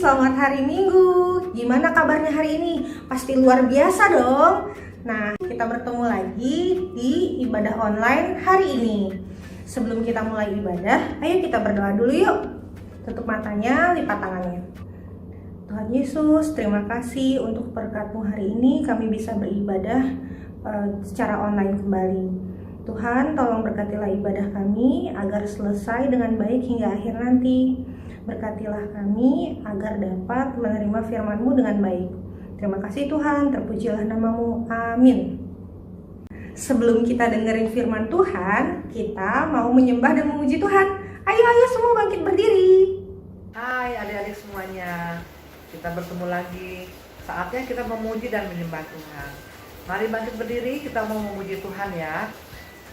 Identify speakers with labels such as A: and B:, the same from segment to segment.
A: selamat hari Minggu. Gimana kabarnya hari ini? Pasti luar biasa dong. Nah, kita bertemu lagi di ibadah online hari ini. Sebelum kita mulai ibadah, ayo kita berdoa dulu yuk. Tutup matanya, lipat tangannya. Tuhan Yesus, terima kasih untuk berkat-Mu hari ini kami bisa beribadah secara online kembali. Tuhan, tolong berkatilah ibadah kami agar selesai dengan baik hingga akhir nanti. Berkatilah kami agar dapat menerima firman-Mu dengan baik. Terima kasih Tuhan, terpujilah nama-Mu. Amin. Sebelum kita dengerin firman Tuhan, kita mau menyembah dan memuji Tuhan. Ayo semua bangkit berdiri.
B: Hai adik-adik semuanya, kita bertemu lagi. Saatnya kita memuji dan menyembah Tuhan. Mari bangkit berdiri, kita mau memuji Tuhan ya.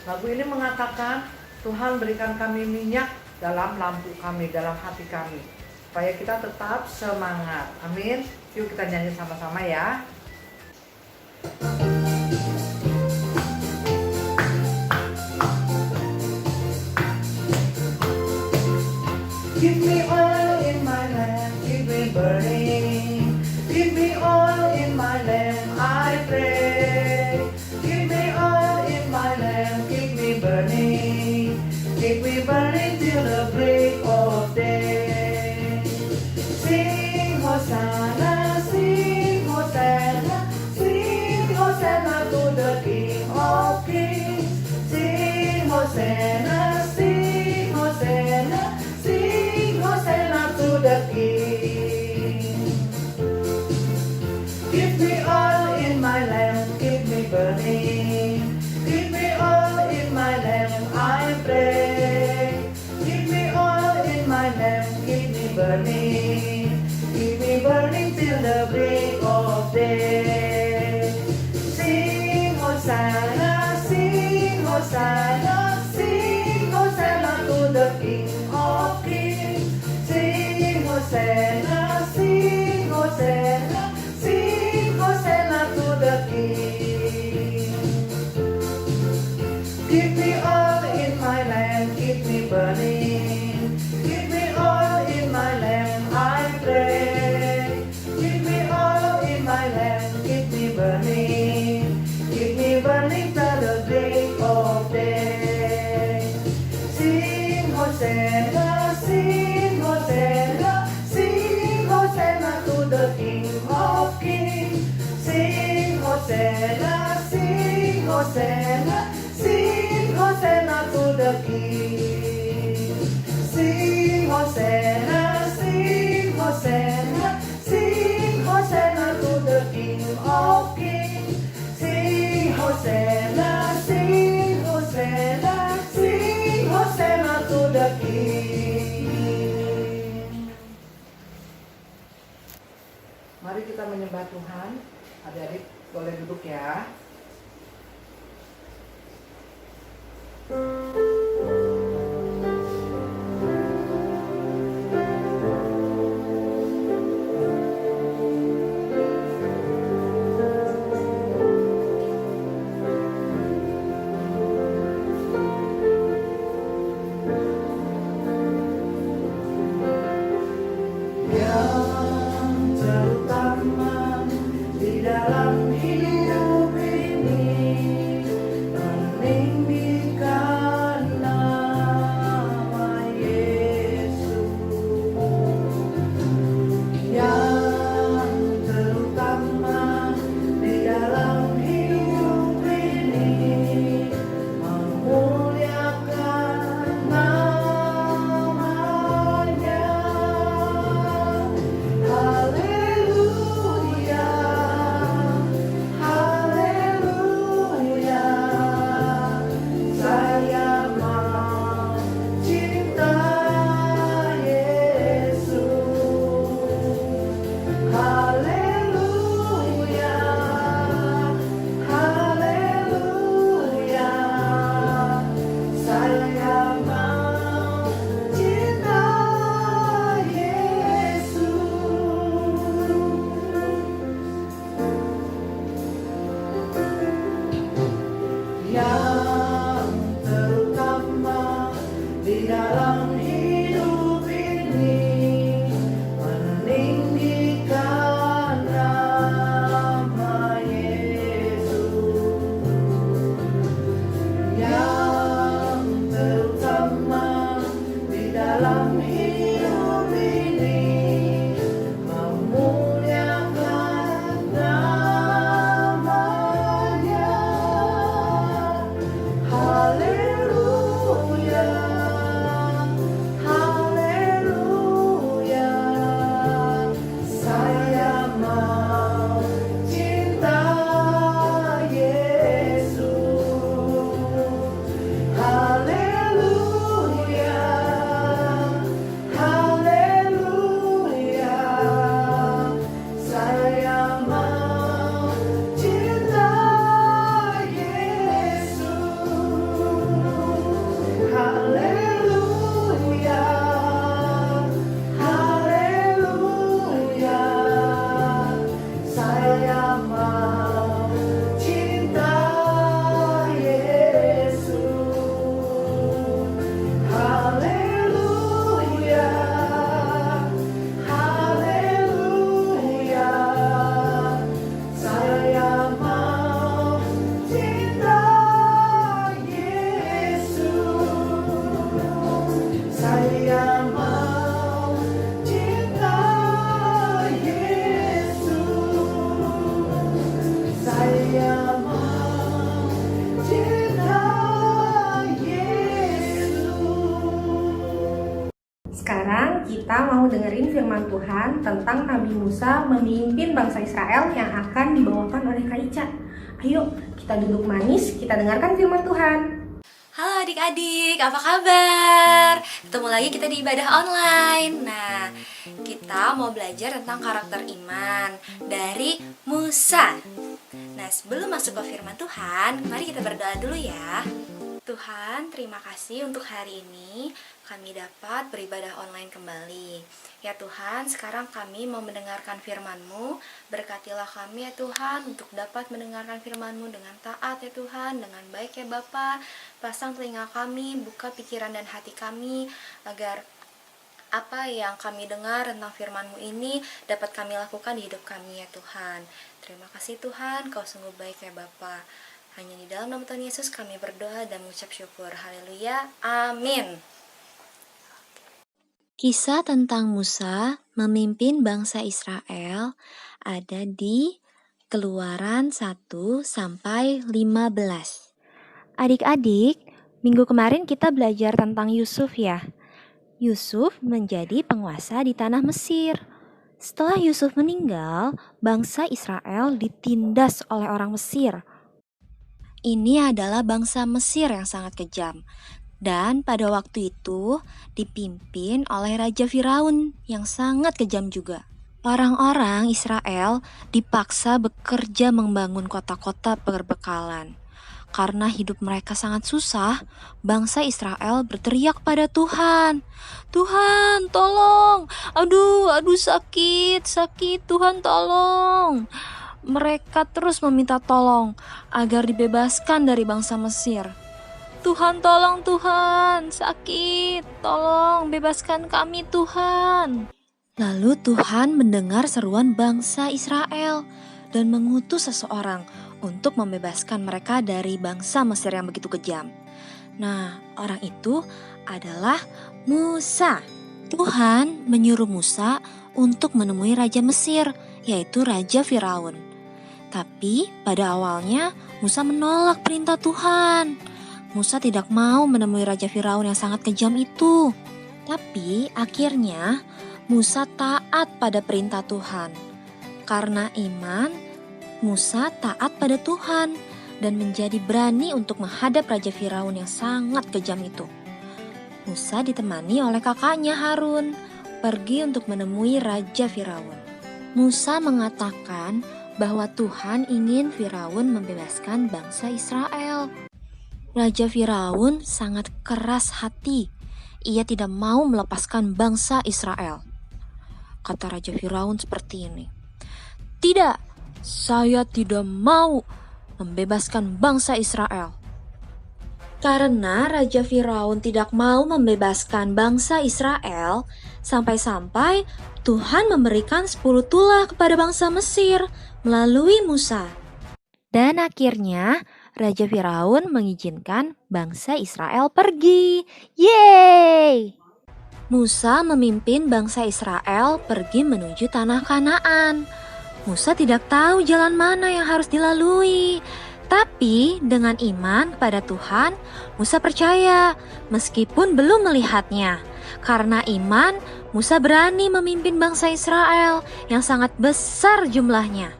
B: Lagu ini mengatakan, Tuhan berikan kami minyak dalam lampu kami, dalam hati kami, supaya kita tetap semangat. Amin. Yuk kita nyanyi sama-sama ya. Give me oil in my lamp, keep me burning. Give me oil in my lamp, I pray. Give me oil in my lamp, keep me burning. Keep me burning till the break of day. Sing Hosanna, sing Hosanna, sing Hosanna to the King of Kings. Sing Hosanna, sing Hosanna, sing Hosanna to the King. Give me oil in my lamp, keep me burning. Give me oil in my lamp, I pray. Give me oil in my lamp, keep me burning. Keep me burning till the break of day. Sing Hosanna, sing Hosanna, sing Hosanna to the King of Kings. Sing Hosanna, sing Hosanna, sing Hosanna to the King. Give me oil in my lamp, keep me burning. Give me oil in my lamp, I pray. Give me oil in my lamp, keep me burning. Keep me burning till the break of day. Sing Hosanna, sing Hosanna, sing Hosanna to the King of Kings. Sing Hosanna, sing Hosanna, sing Hosanna to the King. Sing Hosanna, sing Hosanna, sing Hosanna to the King of Kings. Sing Hosanna, sing Hosanna, sing Hosanna to the King. Mari kita menyembah Tuhan. Adik-adik boleh duduk ya. Yang terutama di dalam hidup ini
A: dengerin firman Tuhan tentang Nabi Musa memimpin bangsa Israel yang akan dibawakan oleh Kak Ica. Ayo, kita duduk manis, kita dengarkan firman Tuhan.
C: Halo adik-adik, apa kabar? Ketemu lagi kita di ibadah online. Nah, kita mau belajar tentang karakter iman dari Musa. Nah, sebelum masuk ke firman Tuhan, mari kita berdoa dulu ya. Tuhan, terima kasih untuk hari ini kami dapat beribadah online kembali. Ya Tuhan, sekarang kami mau mendengarkan firman-Mu. Berkatilah kami ya Tuhan untuk dapat mendengarkan firman-Mu dengan taat ya Tuhan, dengan baik ya Bapa. Pasang telinga kami, buka pikiran dan hati kami agar apa yang kami dengar tentang firman-Mu ini dapat kami lakukan di hidup kami ya Tuhan. Terima kasih Tuhan, Kau sungguh baik ya Bapa. Hanya di dalam nama Tuhan Yesus kami berdoa dan mengucap syukur. Haleluya. Amin.
D: Kisah tentang Musa memimpin bangsa Israel ada di Keluaran 1 sampai 15. Adik-adik, minggu kemarin kita belajar tentang Yusuf ya. Yusuf menjadi penguasa di tanah Mesir. Setelah Yusuf meninggal, bangsa Israel ditindas oleh orang Mesir. Ini adalah bangsa Mesir yang sangat kejam. Dan pada waktu itu dipimpin oleh Raja Firaun yang sangat kejam juga. Orang-orang Israel dipaksa bekerja membangun kota-kota perbekalan. Karena hidup mereka sangat susah, bangsa Israel berteriak pada Tuhan. Tuhan, tolong! Aduh sakit, Tuhan tolong! Mereka terus meminta tolong agar dibebaskan dari bangsa Mesir. Tuhan tolong Tuhan, sakit, tolong bebaskan kami Tuhan. Lalu Tuhan mendengar seruan bangsa Israel dan mengutus seseorang untuk membebaskan mereka dari bangsa Mesir yang begitu kejam. Nah, orang itu adalah Musa. Tuhan menyuruh Musa untuk menemui Raja Mesir, yaitu Raja Firaun. Tapi pada awalnya Musa menolak perintah Tuhan. Musa tidak mau menemui Raja Firaun yang sangat kejam itu. Tapi akhirnya Musa taat pada perintah Tuhan. Karena iman, Musa taat pada Tuhan dan menjadi berani untuk menghadap Raja Firaun yang sangat kejam itu. Musa ditemani oleh kakaknya Harun pergi untuk menemui Raja Firaun. Musa mengatakan bahwa Tuhan ingin Firaun membebaskan bangsa Israel. Raja Firaun sangat keras hati. Ia tidak mau melepaskan bangsa Israel. Kata Raja Firaun seperti ini. Tidak, saya tidak mau membebaskan bangsa Israel. Karena Raja Firaun tidak mau membebaskan bangsa Israel, sampai-sampai Tuhan memberikan 10 tulah kepada bangsa Mesir melalui Musa. Dan akhirnya Raja Firaun mengizinkan bangsa Israel pergi. Yeay! Musa memimpin bangsa Israel pergi menuju tanah Kanaan. Musa tidak tahu jalan mana yang harus dilalui. Tapi dengan iman pada Tuhan, Musa percaya meskipun belum melihatnya. Karena iman, Musa berani memimpin bangsa Israel yang sangat besar jumlahnya.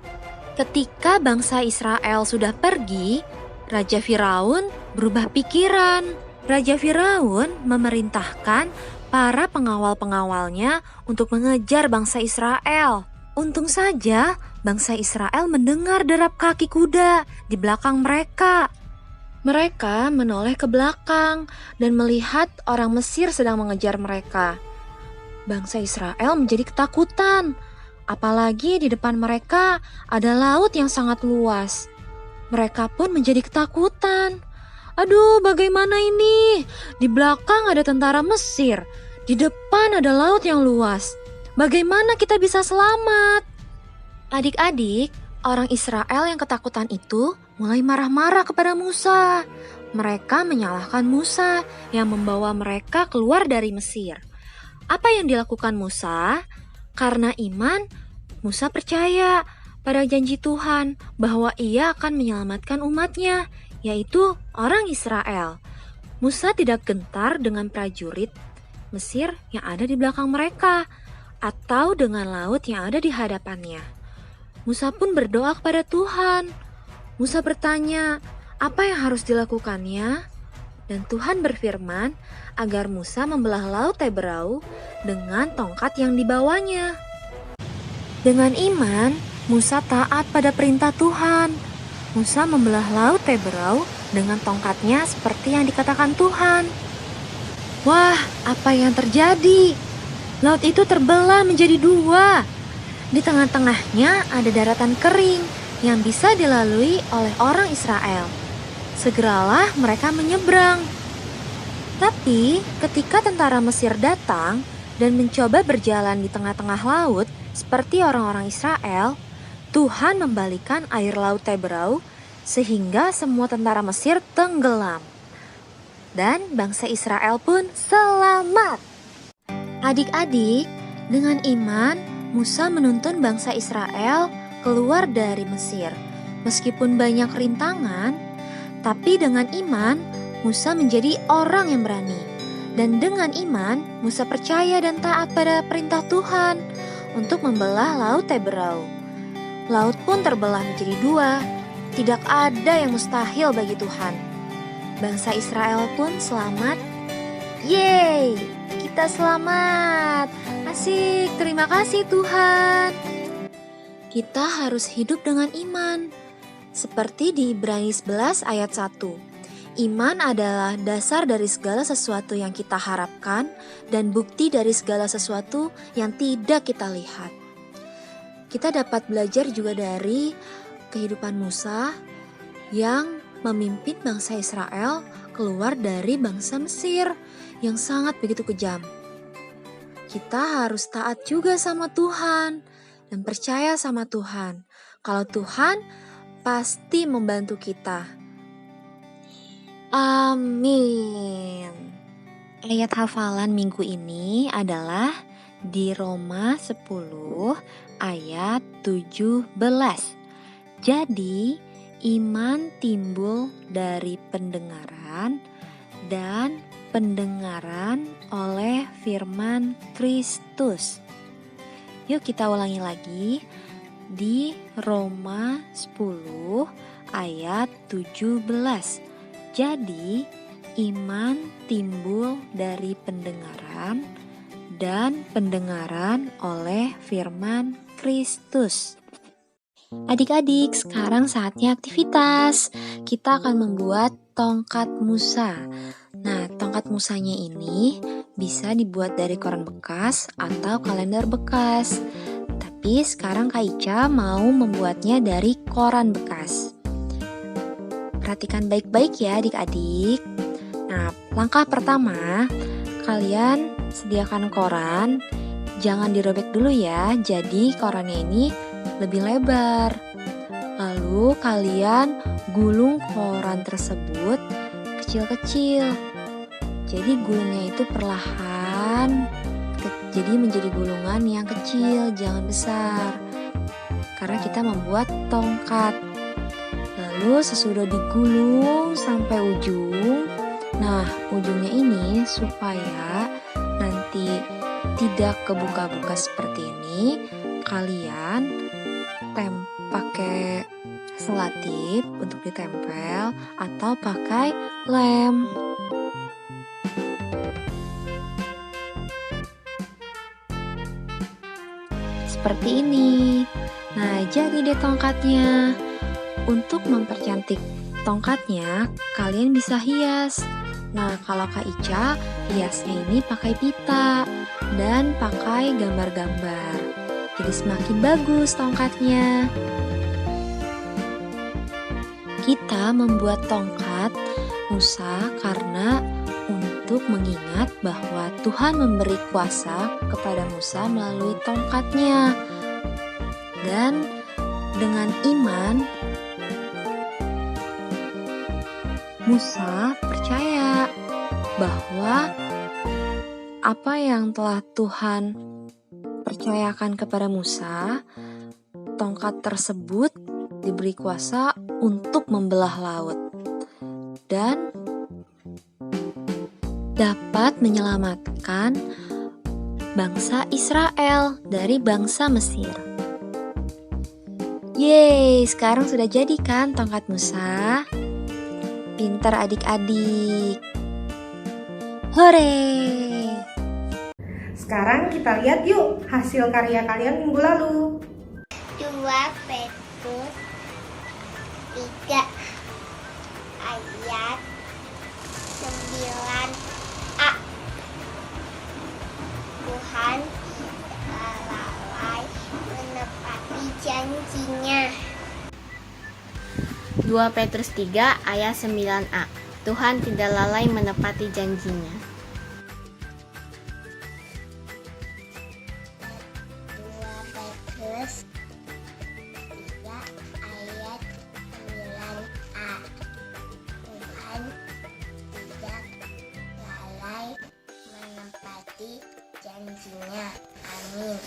D: Ketika bangsa Israel sudah pergi, Raja Firaun berubah pikiran. Raja Firaun memerintahkan para pengawal-pengawalnya untuk mengejar bangsa Israel. Untung saja bangsa Israel mendengar derap kaki kuda di belakang mereka. Mereka menoleh ke belakang dan melihat orang Mesir sedang mengejar mereka. Bangsa Israel menjadi ketakutan. Apalagi di depan mereka ada laut yang sangat luas. Mereka pun menjadi ketakutan. Aduh, bagaimana ini? Di belakang ada tentara Mesir. Di depan ada laut yang luas. Bagaimana kita bisa selamat? Adik-adik, orang Israel yang ketakutan itu mulai marah-marah kepada Musa. Mereka menyalahkan Musa yang membawa mereka keluar dari Mesir. Apa yang dilakukan Musa? Karena iman, Musa percaya pada janji Tuhan bahwa ia akan menyelamatkan umatnya, yaitu orang Israel. Musa tidak gentar dengan prajurit Mesir yang ada di belakang mereka. atau dengan laut yang ada di hadapannya. Musa pun berdoa kepada Tuhan. Musa bertanya, apa yang harus dilakukannya? Dan Tuhan berfirman agar Musa membelah laut Teberau dengan tongkat yang dibawanya. Dengan iman, Musa taat pada perintah Tuhan. Musa membelah laut Teberau dengan tongkatnya seperti yang dikatakan Tuhan. Wah, apa yang terjadi? Laut itu terbelah menjadi dua. Di tengah-tengahnya ada daratan kering yang bisa dilalui oleh orang Israel. Segeralah mereka menyeberang. Tapi ketika tentara Mesir datang dan mencoba berjalan di tengah-tengah laut seperti orang-orang Israel, Tuhan membalikan air laut Teberau sehingga semua tentara Mesir tenggelam. Dan bangsa Israel pun selamat. Adik-adik, dengan iman Musa menuntun bangsa Israel keluar dari Mesir. Meskipun banyak rintangan, tapi dengan iman Musa menjadi orang yang berani. Dan dengan iman Musa percaya dan taat pada perintah Tuhan untuk membelah laut Teberau. Laut pun terbelah menjadi dua. Tidak ada yang mustahil bagi Tuhan. Bangsa Israel pun selamat. Yeay, kita selamat. Asik, terima kasih Tuhan. Kita harus hidup dengan iman. Seperti di Ibrani 11 ayat 1. Iman adalah dasar dari segala sesuatu yang kita harapkan dan bukti dari segala sesuatu yang tidak kita lihat. Kita dapat belajar juga dari kehidupan Musa yang memimpin bangsa Israel keluar dari bangsa Mesir yang sangat begitu kejam. Kita harus taat juga sama Tuhan dan percaya sama Tuhan. Kalau Tuhan pasti membantu kita. Amin. Ayat hafalan minggu ini adalah di Roma 10 ayat 17. Jadi, iman timbul dari pendengaran dan pendengaran oleh firman Kristus. Yuk kita ulangi lagi di Roma 10 ayat 17. Jadi, iman timbul dari pendengaran dan pendengaran oleh firman Kristus. Adik-adik, sekarang saatnya aktivitas. Kita akan membuat tongkat Musa. Nah, tongkat Musanya ini bisa dibuat dari koran bekas atau kalender bekas. Tapi sekarang Kak Ica mau membuatnya dari koran bekas. Perhatikan baik-baik ya adik-adik. Nah, langkah pertama, kalian sediakan koran. Jangan dirobek dulu ya, jadi korannya ini lebih lebar. Lalu kalian gulung koran tersebut kecil-kecil. Jadi gulungnya itu perlahan, jadi menjadi gulungan yang kecil, jangan besar. Karena kita membuat tongkat. Lalu sesudah digulung sampai ujung, nah ujungnya ini supaya nanti tidak kebuka-buka seperti ini, kalian pakai selatip untuk ditempel atau pakai lem. Seperti ini. Nah, jadi deh tongkatnya. Untuk mempercantik tongkatnya, kalian bisa hias. Nah, kalau Kak Ica, hiasnya ini pakai pita dan pakai gambar-gambar. Jadi semakin bagus tongkatnya. Kita membuat tongkat Musa karena untuk mengingat bahwa Tuhan memberi kuasa kepada Musa melalui tongkatnya. Dan dengan iman, Musa percaya bahwa apa yang telah Tuhan percayakan kepada Musa, tongkat tersebut diberi kuasa untuk membelah laut dan dapat menyelamatkan bangsa Israel dari bangsa Mesir. Yeay, sekarang sudah jadi kan tongkat Musa? Pintar adik-adik. Hore!
A: Sekarang kita lihat yuk hasil karya kalian minggu lalu.
E: 2 Petrus 3 ayat 9a. Tuhan tidak lalai menepati janjinya.
F: 2 Petrus 3 ayat 9a. Tuhan tidak lalai menepati janjinya.
E: 2 Petrus 3 ayat 9a. Tuhan tidak lalai menepati janjinya. Amin.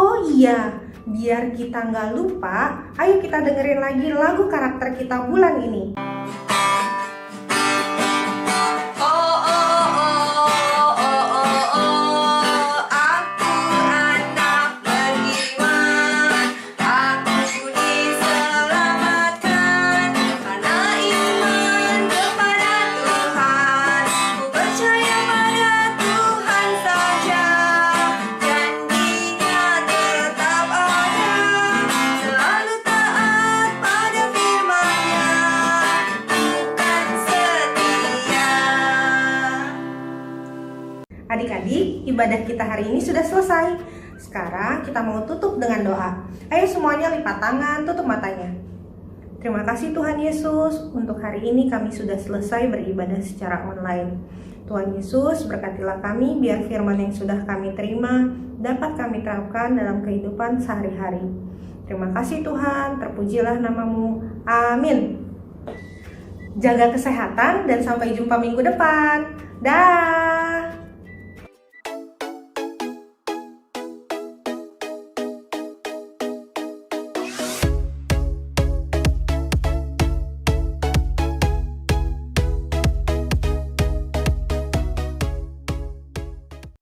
A: Oh iya, biar kita nggak lupa, ayo kita dengerin lagi lagu karakter kita bulan ini. Adik-adik, ibadah kita hari ini sudah selesai. Sekarang kita mau tutup dengan doa. Ayo semuanya lipat tangan, tutup matanya. Terima kasih Tuhan Yesus, untuk hari ini kami sudah selesai beribadah secara online. Tuhan Yesus, berkatilah kami biar firman yang sudah kami terima dapat kami terapkan dalam kehidupan sehari-hari. Terima kasih Tuhan, terpujilah namamu. Amin. Jaga kesehatan dan sampai jumpa minggu depan. Dah.